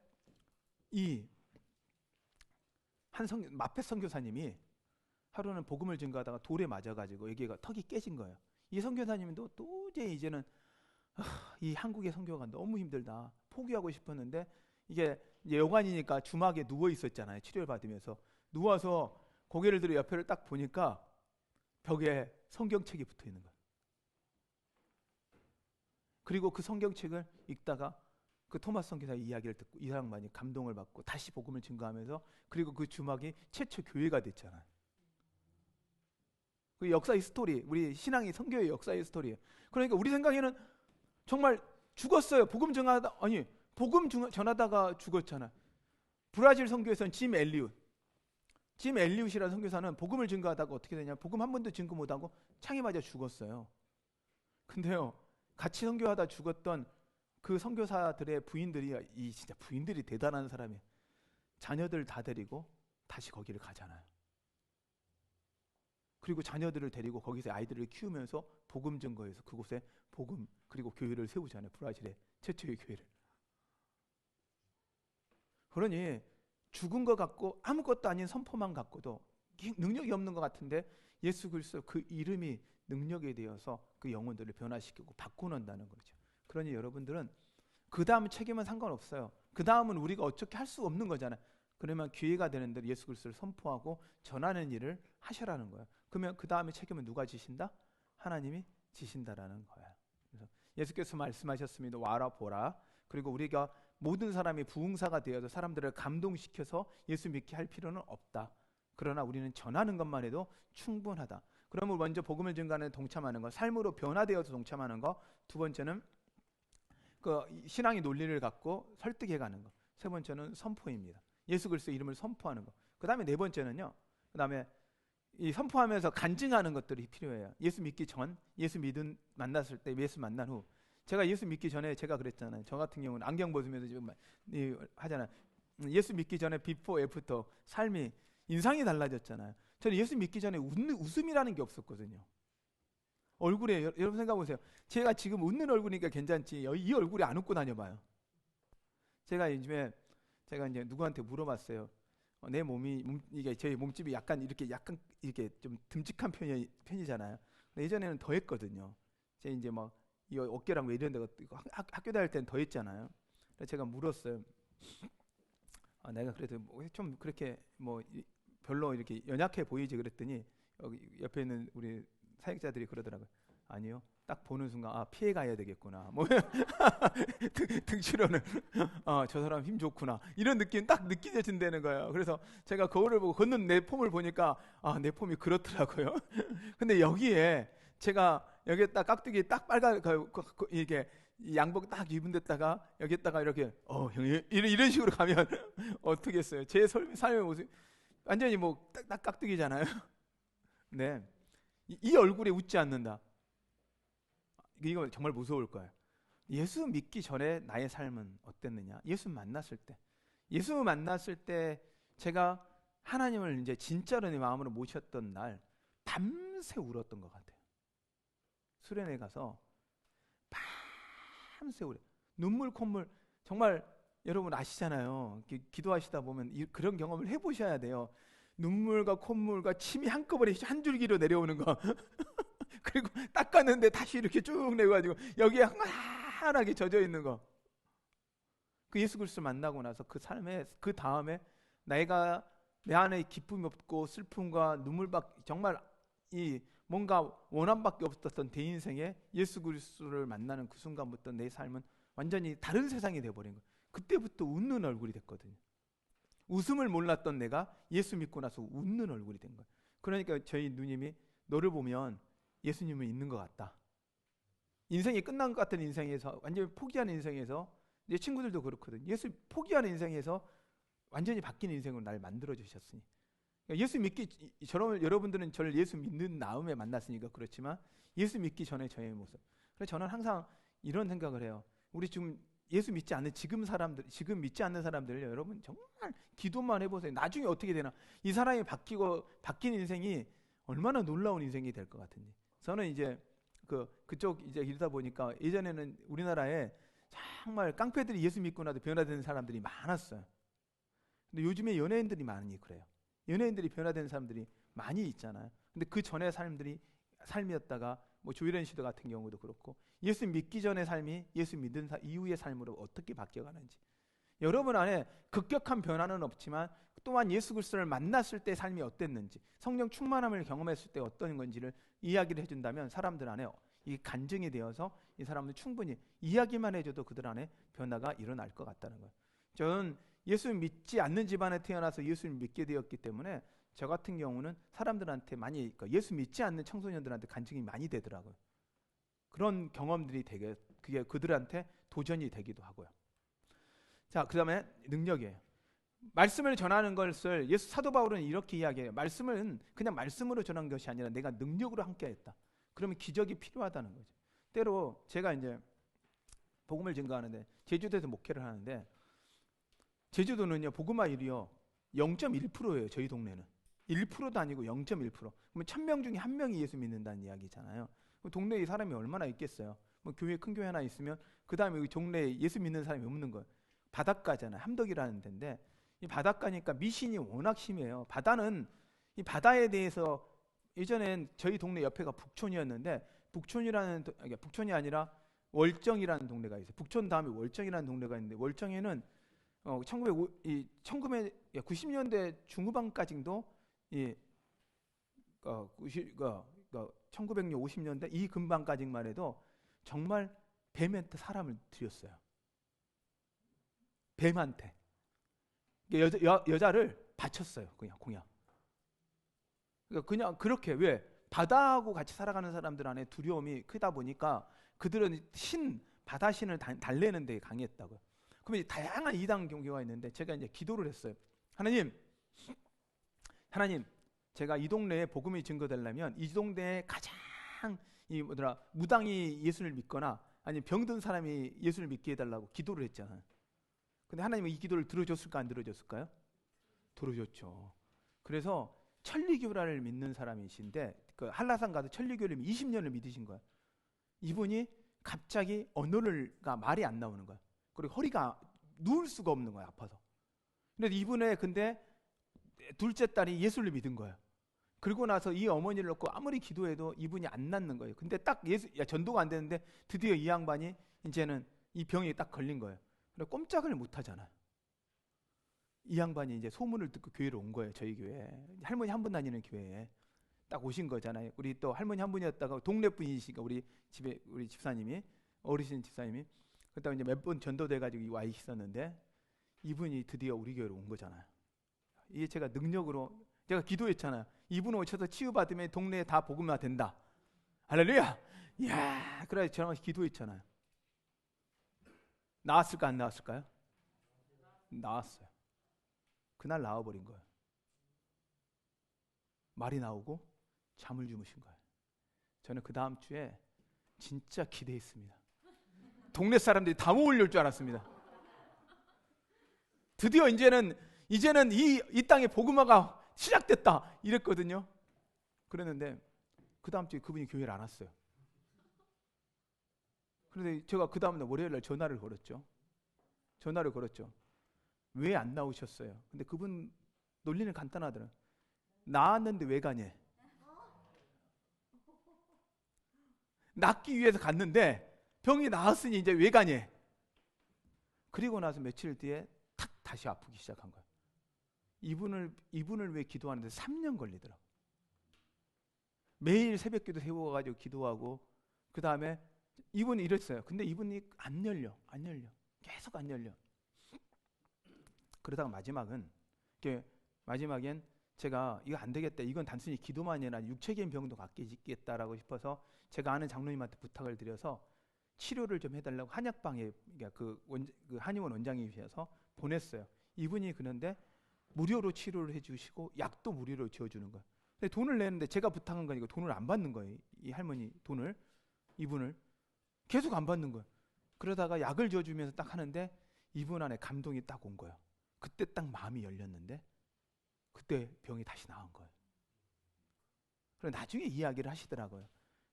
마펫 선교사님이 하루는 복음을 증거하다가 돌에 맞아가지고 여기가 턱이 깨진 거예요. 이 선교사님도 도저히 이제는 이 한국의 선교가 너무 힘들다, 포기하고 싶었는데, 이게 여관이니까 주막에 누워 있었잖아요. 치료를 받으면서 누워서 고개를 들어 옆에를 딱 보니까 벽에 성경책이 붙어 있는 거예요. 그리고 그 성경책을 읽다가 그 토마스 선교사의 이야기를 듣고 이 사람만이 감동을 받고 다시 복음을 증거하면서, 그리고 그 주막이 최초 교회가 됐잖아요. 그 역사의 스토리, 우리 신앙이 선교의 역사의 스토리예요. 그러니까 우리 생각에는 정말 죽었어요. 복음 전하다가 죽었잖아요. 브라질 선교에서는 짐 엘리웃이라는 선교사는 복음을 증거하다가 어떻게 되냐, 복음 한 번도 증거 못하고 창에 맞아 죽었어요. 근데요, 같이 선교하다 죽었던 그 선교사들의 부인들이, 이 진짜 부인들이 대단한 사람이에요. 자녀들 다 데리고 다시 거기를 가잖아요. 그리고 자녀들을 데리고 거기서 아이들을 키우면서 복음 증거해서 그곳에 복음 그리고 교회를 세우잖아요. 브라질의 최초의 교회를. 그러니 죽은 것 같고 아무것도 아닌 선포만 갖고도 능력이 없는 것 같은데 예수 그리스도 그 이름이 능력이 되어서 그 영혼들을 변화시키고 바꾸는다는 거죠. 그러니 여러분들은 그 다음 책임은 상관없어요. 그 다음은 우리가 어떻게 할 수 없는 거잖아요. 그러면 기회가 되는 대로 예수 그리스도를 선포하고 전하는 일을 하셔라는 거예요. 그러면 그 다음에 책임은 누가 지신다? 하나님이 지신다라는 거예요. 그래서 예수께서 말씀하셨습니다. 와라 보라. 그리고 우리가 모든 사람이 부흥사가 되어서 사람들을 감동시켜서 예수 믿게 할 필요는 없다. 그러나 우리는 전하는 것만 해도 충분하다. 그러면 먼저 복음을 증거하는 동참하는 것, 삶으로 변화되어서 동참하는 것. 두 번째는 그 신앙의 논리를 갖고 설득해가는 것. 세 번째는 선포입니다. 예수 그리스도 이름을 선포하는 것. 그 다음에 네 번째는요. 그 다음에 이 선포하면서 간증하는 것들이 필요해요. 예수 믿기 전, 예수 믿은 만났을 때, 예수 만난 후. 제가 예수 믿기 전에 제가 그랬잖아요. 저 같은 경우는 안경 벗으면서 지금 하잖아요. 예수 믿기 전에 비포 애프터 삶이 인상이 달라졌잖아요. 저는 예수 믿기 전에 웃음이라는 게 없었거든요. 얼굴에 여러분 생각해 보세요. 제가 지금 웃는 얼굴이니까 괜찮지. 이 얼굴에 안 웃고 다녀봐요. 제가 요즘에 제가 이제 누구한테 물어봤어요. 내 몸이 이게 제 몸집이 약간 이렇게 좀 듬직한 편이잖아요. 근데 예전에는 더 했거든요. 제 이제 막 이 어깨랑 왜 이런 데가 학교 다닐 때는 더 했잖아요. 그래서 제가 물었어요. 내가 그래도 좀 그렇게 뭐 별로 이렇게 연약해 보이지 그랬더니 여기 옆에 있는 우리 사역자들이 그러더라고요. 아니요. 딱 보는 순간 피해 가야 되겠구나. 뭐 등치로는 저 사람 힘 좋구나. 이런 느낌 딱 느껴진다는 거예요. 그래서 제가 거울을 보고 걷는 내 폼을 보니까 내 폼이 그렇더라고요. 근데 여기에 제가 여기에다 깍두기 딱 빨간 이게 양복 딱 입은 데다가 여기에다가 이렇게 형님 이런 식으로 가면 어떻게 했어요? 제 삶의 모습 완전히 뭐 딱 깍두기잖아요. 네. 이 얼굴에 웃지 않는다. 이거 정말 무서울 거예요. 예수 믿기 전에 나의 삶은 어땠느냐? 예수 만났을 때 제가 하나님을 이제 진짜로 내 마음으로 모셨던 날 밤새 울었던 것 같아요. 수련회 가서 밤새 울어. 눈물 콧물 정말 여러분 아시잖아요. 기도하시다 보면 그런 경험을 해보셔야 돼요. 눈물과 콧물과 침이 한꺼번에 한 줄기로 내려오는 거. 그리고 닦았는데 다시 이렇게 쭉 내가지고 여기에 환하게 젖어 있는 거. 그 예수 그리스도 만나고 나서 그 삶에 그 다음에 내가 내 안에 기쁨이 없고 슬픔과 눈물밖에 정말 이 뭔가 원함밖에 없었던 내 인생에 예수 그리스도를 만나는 그 순간부터 내 삶은 완전히 다른 세상이 돼버린 거예요. 그때부터 웃는 얼굴이 됐거든요. 웃음을 몰랐던 내가 예수 믿고 나서 웃는 얼굴이 된 거예요. 그러니까 저희 누님이 너를 보면 예수님은 있는 것 같다. 인생이 끝난 것 같은 인생에서 완전히 포기하는 인생에서 내 친구들도 그렇거든. 예수 포기하는 인생에서 완전히 바뀐 인생으로 날 만들어 주셨으니. 그러니까 예수 믿기 여러분들은 저를 예수 믿는 다음에 만났으니까 그렇지만 예수 믿기 전에 저의 모습. 그래서 저는 항상 이런 생각을 해요. 우리 지금 예수 믿지 않는 지금 믿지 않는 사람들 여러분 정말 기도만 해보세요. 나중에 어떻게 되나? 이 사람이 바뀐 인생이 얼마나 놀라운 인생이 될 것 같은지. 저는 이제 그쪽 이제 이러다 보니까 예전에는 우리나라에 정말 깡패들이 예수 믿고 나도 변화되는 사람들이 많았어요. 근데 요즘에 연예인들이 많이 그래요. 연예인들이 변화되는 사람들이 많이 있잖아요. 근데 그 전에 삶이었다가 뭐 조일현 씨도 같은 경우도 그렇고 예수 믿기 전의 삶이 예수 믿은 이후의 삶으로 어떻게 바뀌어가는지 여러분 안에 급격한 변화는 없지만 또한 예수 그리스도를 만났을 때 삶이 어땠는지 성령 충만함을 경험했을 때 어떤 건지를 이야기를 해준다면 사람들 안에 이게 간증이 되어서 이 사람들 충분히 이야기만 해줘도 그들 안에 변화가 일어날 것 같다는 거예요. 저는 예수 믿지 않는 집안에 태어나서 예수를 믿게 되었기 때문에 저 같은 경우는 사람들한테 많이 예수 믿지 않는 청소년들한테 간증이 많이 되더라고요. 그런 경험들이 그게 그들한테 도전이 되기도 하고요. 자, 그 다음에 능력이에요. 말씀을 전하는 것을 사도 바울은 이렇게 이야기해요. 말씀은 그냥 말씀으로 전한 것이 아니라 내가 능력으로 함께했다. 그러면 기적이 필요하다는 거죠. 때로 제가 이제 복음을 증거하는데 제주도에서 목회를 하는데 제주도는요, 복음화율이요 0.1%예요. 저희 동네는 1%도 아니고 0.1%. 그러면 1000명 중에 1명이 예수 믿는다는 이야기잖아요. 동네에 사람이 얼마나 있겠어요. 뭐 교회, 큰 교회 하나 있으면 그 다음에 그 동네에 예수 믿는 사람이 없는 거예요. 바닷가잖아요. 함덕이라는 데인데, 이 바닷가니까 미신이 워낙 심해요. 바다는, 이 바다에 대해서, 예전엔 저희 동네 옆에가 북촌이었는데, 북촌이 아니라 월정이라는 동네가 있어요. 북촌 다음에 월정이라는 동네가 있는데, 월정에는 1990년대 중후반까지도 1950년대 이 근방까지만 해도 정말 뱀한테 사람을 들였어요. 뱀한테 여자를 바쳤어요. 그냥 공약. 그냥 그렇게, 왜 바다하고 같이 살아가는 사람들 안에 두려움이 크다 보니까 그들은 바다신을 달래는 데 강했다고요. 그러면 다양한 이단 경우가 있는데, 제가 이제 기도를 했어요. 하나님, 제가 이 동네에 복음이 증거되려면 이 동네에 가장 무당이 예수를 믿거나 아니면 병든 사람이 예수를 믿게 해달라고 기도를 했잖아요. 근데 하나님은 이 기도를 들어줬을까 안 들어줬을까요? 들어줬죠. 그래서 천리교라를 믿는 사람이신데, 그 한라산 가서 천리교를 20년을 믿으신 거예요. 이분이 갑자기 언어가 말이 안 나오는 거예요. 그리고 허리가 누울 수가 없는 거예요. 아파서. 근데 근데 둘째 딸이 예수를 믿은 거예요. 그리고 나서 이 어머니를 놓고 아무리 기도해도 이분이 안 낫는 거예요. 근데 딱 전도가 안 되는데 드디어 이 양반이 이제는 이 병이 딱 걸린 거예요. 근데 꼼짝을 못 하잖아요. 이 양반이 이제 소문을 듣고 교회로 온 거예요. 저희 교회에. 할머니 한 분 다니는 교회에 딱 오신 거잖아요. 우리 또 할머니 한 분이었다가 동네 분이시니까 우리 집사님이, 어르신 집사님이 그다음 이제 몇 번 전도돼 가지고 와 있었는데, 이분이 드디어 우리 교회로 온 거잖아요. 이게 제가 능력으로, 제가 기도했잖아요. 이분 오셔서 치유받으면 동네에 다 복음화 된다. 할렐루야. 이야, 그래 저랑 기도했잖아요. 나았을까 안 나았을까요? 나았어요. 그날 나와버린 거예요. 말이 나오고 잠을 주무신 거예요. 저는 그 다음 주에 진짜 기대했습니다. 동네 사람들이 다 모을 줄 알았습니다. 드디어 이제는 이 땅에 복음화가 시작됐다 이랬거든요. 그랬는데 그 다음 주에 그분이 교회를 안 왔어요. 그런데 제가 그 다음날 월요일날 전화를 걸었죠. 왜 안 나오셨어요? 근데 그분 논리는 간단하더라고요. 나았는데 왜 가냐? 낫기 위해서 갔는데 병이 나았으니 이제 왜 가냐? 그리고 나서 며칠 뒤에 탁 다시 아프기 시작한 거예요. 이분을 왜 기도하는데 3년 걸리더라고요. 매일 새벽기도 세워가지고 기도하고, 그 다음에 이분이 이랬어요. 근데 이분이 안 열려. 계속 안 열려. 그러다가 마지막엔 제가 이거 안 되겠다. 이건 단순히 기도만이 아니라 육체적인 병도 갖겠다라고 싶어서 제가 아는 장로님한테 부탁을 드려서 치료를 좀 해달라고 한약방에, 그 한의원 원장님이셔서 보냈어요. 이분이 그런데 무료로 치료를 해주시고 약도 무료로 지어주는 거예요. 근데 돈을 내는데 제가 부탁한 거니까 돈을 안 받는 거예요. 이 할머니 돈을, 이분을 계속 안 받는 거예요. 그러다가 약을 지어주면서 딱 하는데 이분 안에 감동이 딱 온 거예요. 그때 딱 마음이 열렸는데 그때 병이 다시 나은 거예요. 그래서 나중에 이야기를 하시더라고요.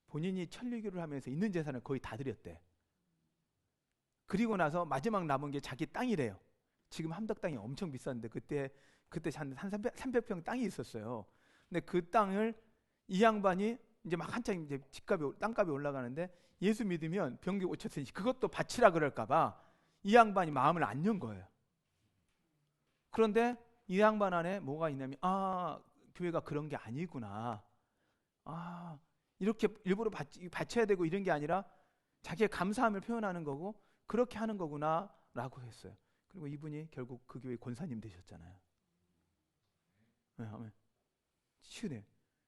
본인이 천리교를 하면서 있는 재산을 거의 다 드렸대. 그리고 나서 마지막 남은 게 자기 땅이래요. 지금 함덕 땅이 엄청 비싼데 그때 한 300평 땅이 있었어요. 근데 그 땅을 이 양반이 이제 막 한창 이제 땅값이 올라가는데 예수 믿으면 병기 고쳤으니 그것도 바치라 그럴까봐 이 양반이 마음을 안 연 거예요. 그런데 이 양반 안에 뭐가 있냐면, 교회가 그런 게 아니구나. 이렇게 일부러 바쳐야 되고 이런 게 아니라 자기의 감사함을 표현하는 거고 그렇게 하는 거구나 라고 했어요. 그리고 이분이 결국 그 교회 권사님 되셨잖아요. 네, 치유돼.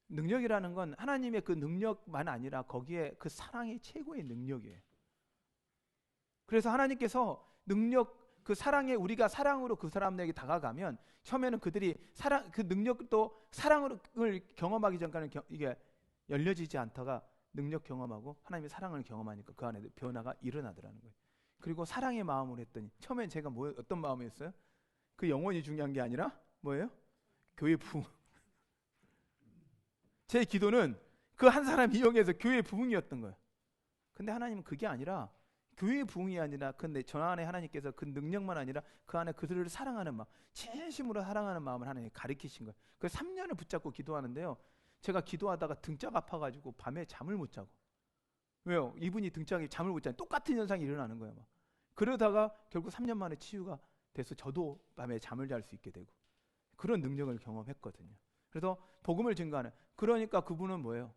능력이라는 건 하나님의 그 능력만 아니라 거기에 그 사랑이 최고의 능력이에요. 그래서 하나님께서 그 사랑에, 우리가 사랑으로 그 사람에게 다가가면 처음에는 그들이 그 능력도 사랑을 경험하기 전까지는 이게 열려지지 않다가 능력 경험하고 하나님의 사랑을 경험하니까 그 안에 변화가 일어나더라는 거예요. 그리고 사랑의 마음으로 했더니 처음엔 제가 어떤 마음이었어요? 그 영혼이 중요한 게 아니라 뭐예요? 교회 부흥. 제 기도는 그 한 사람 이용해서 교회 부흥이었던 거예요. 근데 하나님은 그게 아니라 교회 부흥이 아니라 근데 저 안에 하나님께서 그 능력만 아니라 그 안에 그들을 사랑하는 마음, 진심으로 사랑하는 마음을 하나님이 가르치신 거예요. 그 3년을 붙잡고 기도하는데요. 제가 기도하다가 등짝 아파가지고 밤에 잠을 못 자고. 왜요? 이분이 등짝이 잠을 못 자니 똑같은 현상이 일어나는 거예요. 막. 그러다가 결국 3년 만에 치유가 돼서 저도 밤에 잠을 잘 수 있게 되고 그런 능력을 경험했거든요. 그래서 복음을 증거하는. 그러니까 그분은 뭐예요?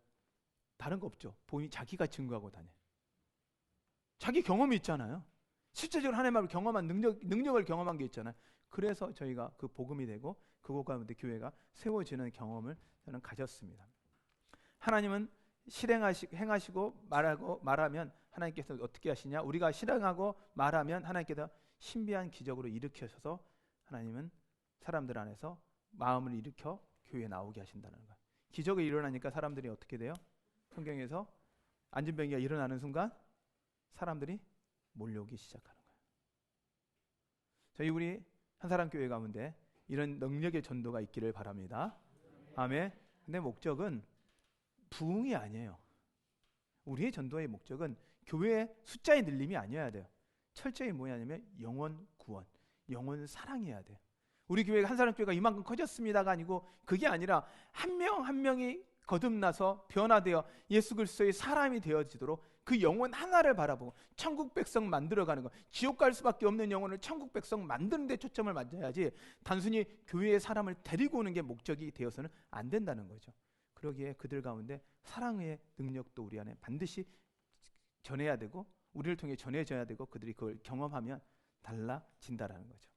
다른 거 없죠. 본인이 자기가 증거하고 다녀요. 자기 경험이 있잖아요. 실제적으로 하나님을 경험한 능력을 경험한 게 있잖아요. 그래서 저희가 그 복음이 되고 그곳 가운데 교회가 세워지는 경험을 저는 가졌습니다. 하나님은 행하시고 말하면 하나님께서 어떻게 하시냐? 우리가 실행하고 말하면 하나님께서 신비한 기적으로 일으켜셔서 하나님은 사람들 안에서 마음을 일으켜 교회에 나오게 하신다는 거예요. 기적이 일어나니까 사람들이 어떻게 돼요? 성경에서 안진병이가 일어나는 순간 사람들이 몰려오기 시작하는 거예요. 저희 우리 한사람교회 가운데 이런 능력의 전도가 있기를 바랍니다. 아멘. 근데 목적은 부흥이 아니에요. 우리의 전도의 목적은 교회의 숫자의 늘림이 아니어야 돼요. 철저히 뭐냐면 영혼 구원, 영혼 사랑해야 돼요. 우리 교회가 한사람교회가 이만큼 커졌습니다가 아니고 그게 아니라 한 명 한 명이 거듭나서 변화되어 예수 그리스도의 사람이 되어지도록 그 영혼 하나를 바라보고 천국 백성 만들어가는 것, 지옥 갈 수밖에 없는 영혼을 천국 백성 만드는 데 초점을 맞춰야지 단순히 교회의 사람을 데리고 오는 게 목적이 되어서는 안 된다는 거죠. 그러기에 그들 가운데 사랑의 능력도 우리 안에 반드시 전해야 되고 우리를 통해 전해져야 되고 그들이 그걸 경험하면 달라진다라는 거죠.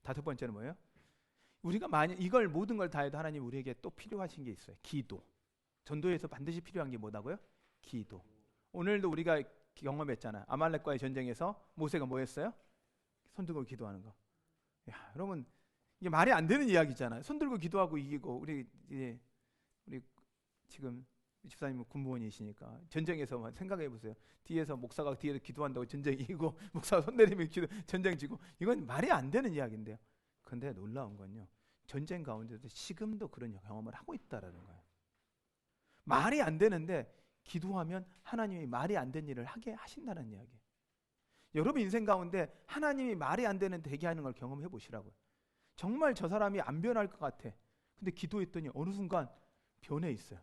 다섯 번째는 뭐예요? 우리가 만약 이걸 모든 걸 다 해도 하나님 우리에게 또 필요하신 게 있어요. 기도. 전도에서 반드시 필요한 게 뭐다고요? 기도. 오늘도 우리가 경험했잖아요. 아말렉과의 전쟁에서 모세가 뭐 했어요? 손 들고 기도하는 거. 야, 여러분 이게 말이 안 되는 이야기잖아요. 손 들고 기도하고 이기고 우리 지금 집사님은 군무원이시니까 전쟁에서 생각해 보세요. 뒤에서 목사가 뒤에서 기도한다고 전쟁 이기고 목사가 손 내리면 전쟁 지고 이건 말이 안 되는 이야기인데요. 그런데 놀라운 건요. 전쟁 가운데도 지금도 그런 경험을 하고 있다라는 거예요. 말이 안 되는데 기도하면 하나님이 말이 안 된 일을 하게 하신다는 이야기예요. 여러분 인생 가운데 하나님이 말이 안 되는 되게 하는 걸 경험해 보시라고요. 정말 저 사람이 안 변할 것 같아. 근데 기도했더니 어느 순간 변해 있어요.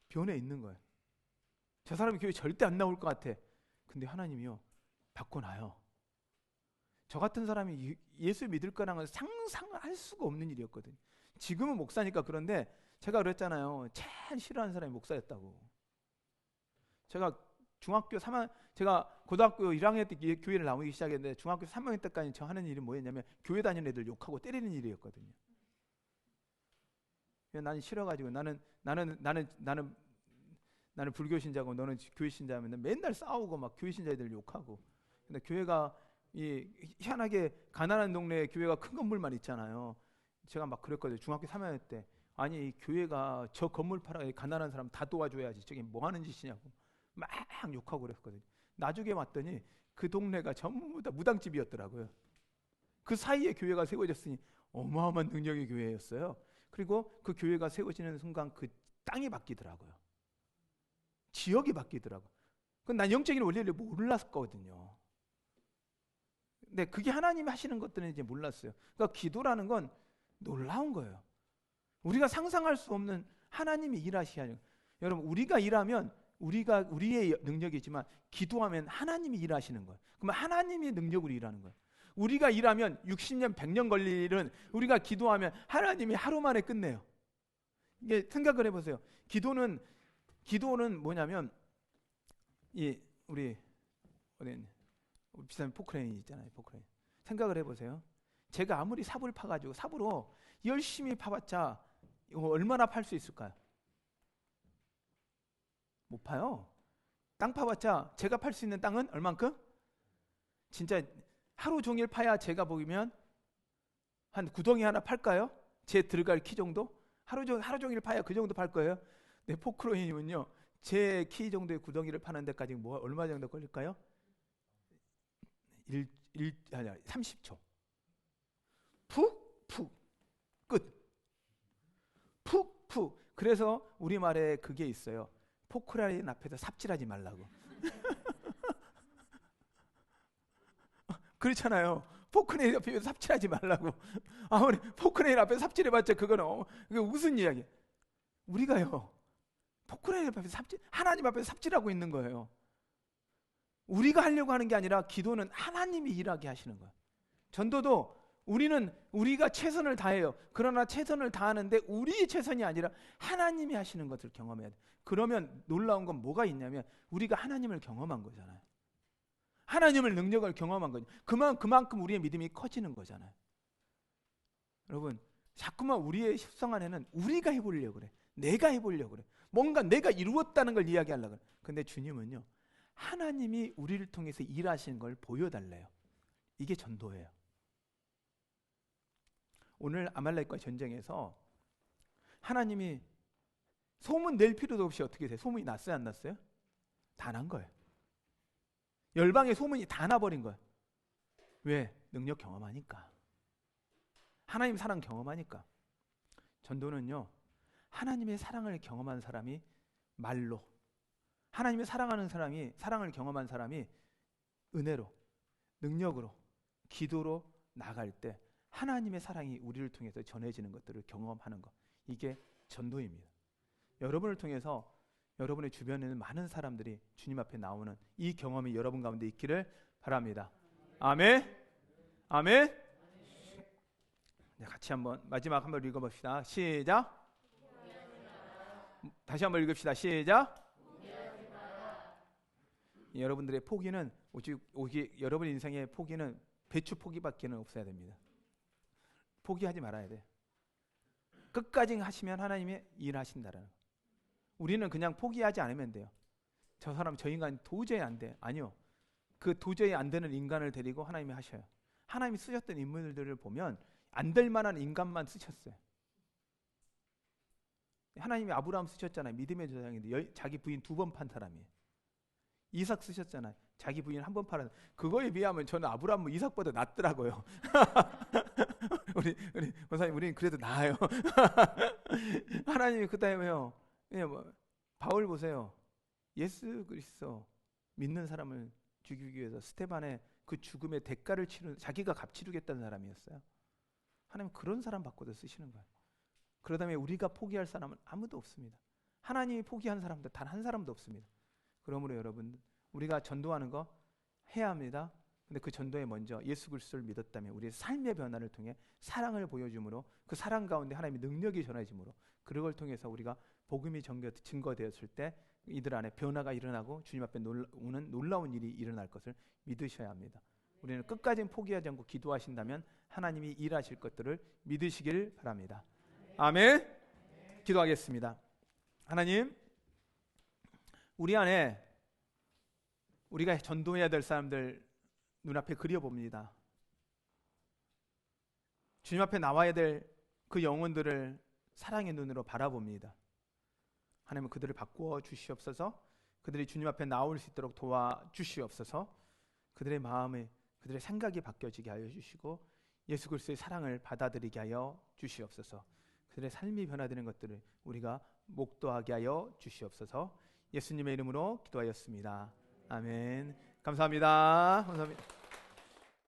변해 있는 거예요. 저 사람이 교회 절대 안 나올 것 같아. 근데 하나님이요 바꿔놔요. 저 같은 사람이 예수 믿을 거랑은 상상할 수가 없는 일이었거든요. 지금은 목사니까. 그런데 제가 그랬잖아요. 제일 싫어하는 사람이 목사였다고. 제가 제가 고등학교 1학년 때 교회를 나오기 시작했는데 중학교 3학년 때까지 저 하는 일이 뭐였냐면 교회 다니는 애들 욕하고 때리는 일이었거든요. 나는 싫어가지고 나는 불교 신자고 너는 교회 신자면 맨날 싸우고 막 교회 신자애들 욕하고. 근데 교회가 희한하게 가난한 동네에 교회가 큰 건물만 있잖아요. 제가 막 그랬거든요. 중학교 3학년 때. 아니 교회가 저 건물 팔아 가난한 사람 다 도와줘야지. 저게 뭐 하는 짓이냐고 막 욕하고 그랬거든요. 나중에 왔더니 그 동네가 전부 다 무당집이었더라고요. 그 사이에 교회가 세워졌으니 어마어마한 능력의 교회였어요. 그리고 그 교회가 세워지는 순간 그 땅이 바뀌더라고요. 지역이 바뀌더라고요. 난 영적인 원리를 몰랐거든요. 근데 그게 하나님이 하시는 것들은 이제 몰랐어요. 그러니까 기도라는 건 놀라운 거예요. 우리가 상상할 수 없는 하나님이 일하시는. 여러분 우리가 일하면 우리의 능력이지만 기도하면 하나님이 일하시는 거예요. 그러면 하나님의 능력으로 일하는 거예요. 우리가 일하면 60년 100년 걸릴 일은 우리가 기도하면 하나님이 하루 만에 끝내요. 이게 생각을 해보세요. 기도는 뭐냐면 우리 비싼 포크레인 있잖아요. 포크레인. 생각을 해보세요. 제가 아무리 삽을 파가지고 삽으로 열심히 파봤자 이거 얼마나 팔 수 있을까요? 못 파요. 땅 파봤자 제가 팔 수 있는 땅은 얼만큼? 진짜 하루 종일 파야 제가 보면 한 구덩이 하나 팔까요? 제 들어갈 키 정도? 하루 종일 파야 그 정도 팔 거예요. 네, 포크로인이면요. 제 키 정도의 구덩이를 파는 데까지 얼마 정도 걸릴까요? 30초. 푹 끝. 푹. 그래서 우리말에 그게 있어요. 포크라인 앞에서 삽질하지 말라고. 그렇잖아요. 포크레인 앞에 삽질하지 말라고. 아무리 포크레인 앞에 삽질해봤자 그거는 그게 무슨 이야기? 우리가요 포크레인 앞에 하나님 앞에 삽질하고 있는 거예요. 우리가 하려고 하는 게 아니라 기도는 하나님이 일하게 하시는 거예요. 전도도 우리가 최선을 다해요. 그러나 최선을 다하는데 우리의 최선이 아니라 하나님이 하시는 것을 경험해야 돼. 그러면 놀라운 건 뭐가 있냐면 우리가 하나님을 경험한 거잖아요. 하나님을 능력을 경험한 거죠. 그만큼 우리의 믿음이 커지는 거잖아요. 여러분, 자꾸만 우리의 십성 안에는 우리가 해보려고 그래. 내가 해보려고 그래. 뭔가 내가 이루었다는 걸 이야기하려고 그래. 근데 주님은요, 하나님이 우리를 통해서 일하시는 걸 보여달래요. 이게 전도예요. 오늘 아말렉과 전쟁에서 하나님이 소문 낼 필요도 없이 어떻게 돼요? 소문이 났어요, 안 났어요? 다 난 거예요. 열방의 소문이 다 나버린 거예요. 왜? 능력 경험하니까. 하나님 사랑 경험하니까. 전도는요, 하나님의 사랑을 경험한 사람이 말로, 하나님의 사랑을 경험한 사람이 은혜로, 능력으로, 기도로 나갈 때 하나님의 사랑이 우리를 통해서 전해지는 것들을 경험하는 것, 이게 전도입니다. 여러분을 통해서 여러분의 주변에 있는 많은 사람들이 주님 앞에 나오는 이 경험이 여러분 가운데 있기를 바랍니다. 아멘. 아멘. 네, 같이 마지막 한번 읽어봅시다. 시작. 다시 한번 읽읍시다. 시작. 여러분들의 포기는 오직 여러분의 인생의 포기는 배추 포기밖에는 없어야 됩니다. 포기하지 말아야 돼. 끝까지 하시면 하나님이 일하신다라는 거. 우리는 그냥 포기하지 않으면 돼요. 저 인간 도저히 안 돼. 아니요. 그 도저히 안 되는 인간을 데리고 하나님이 하셔요. 하나님이 쓰셨던 인물들을 보면 안 될 만한 인간만 쓰셨어요. 하나님이 아브라함 쓰셨잖아요. 믿음의 조상인데 자기 부인 2번 판 사람이에요. 이삭 쓰셨잖아요. 자기 부인 1번 팔은. 그거에 비하면 저는 아브라함 이삭보다 낫더라고요. 우리 권사님, 우리는 그래도 나아요. 하나님이 그다음에요. 바울 보세요. 예수 그리스도 믿는 사람을 죽이기 위해서 스테반의 그 죽음의 대가를 자기가 값치르겠다는 사람이었어요. 하나님 그런 사람 바꿔서 쓰시는 거예요. 그러다면 우리가 포기할 사람은 아무도 없습니다. 하나님이 포기한 사람도 단 한 사람도 없습니다. 그러므로 여러분, 우리가 전도하는 거 해야 합니다. 근데 그 전도에 먼저 예수 그리스도를 믿었다면 우리의 삶의 변화를 통해 사랑을 보여줌으로, 그 사랑 가운데 하나님의 능력이 전해짐으로, 그걸 통해서 우리가 복음이 증거되었을 때 이들 안에 변화가 일어나고 주님 앞에 오는 놀라운 일이 일어날 것을 믿으셔야 합니다. 우리는 끝까지 포기하지 않고 기도하신다면 하나님이 일하실 것들을 믿으시길 바랍니다. 아멘. 기도하겠습니다. 하나님, 우리 안에 우리가 전도해야 될 사람들 눈앞에 그려봅니다. 주님 앞에 나와야 될 그 영혼들을 사랑의 눈으로 바라봅니다. 하나님, 그들을 바꾸어 주시옵소서. 그들이 주님 앞에 나올 수 있도록 도와주시옵소서. 그들의 마음에, 그들의 생각이 바뀌어지게 하여 주시고 예수 그리스도의 사랑을 받아들이게 하여 주시옵소서. 그들의 삶이 변화되는 것들을 우리가 목도하게 하여 주시옵소서. 예수님의 이름으로 기도하였습니다. 아멘. 감사합니다. 감사합니다.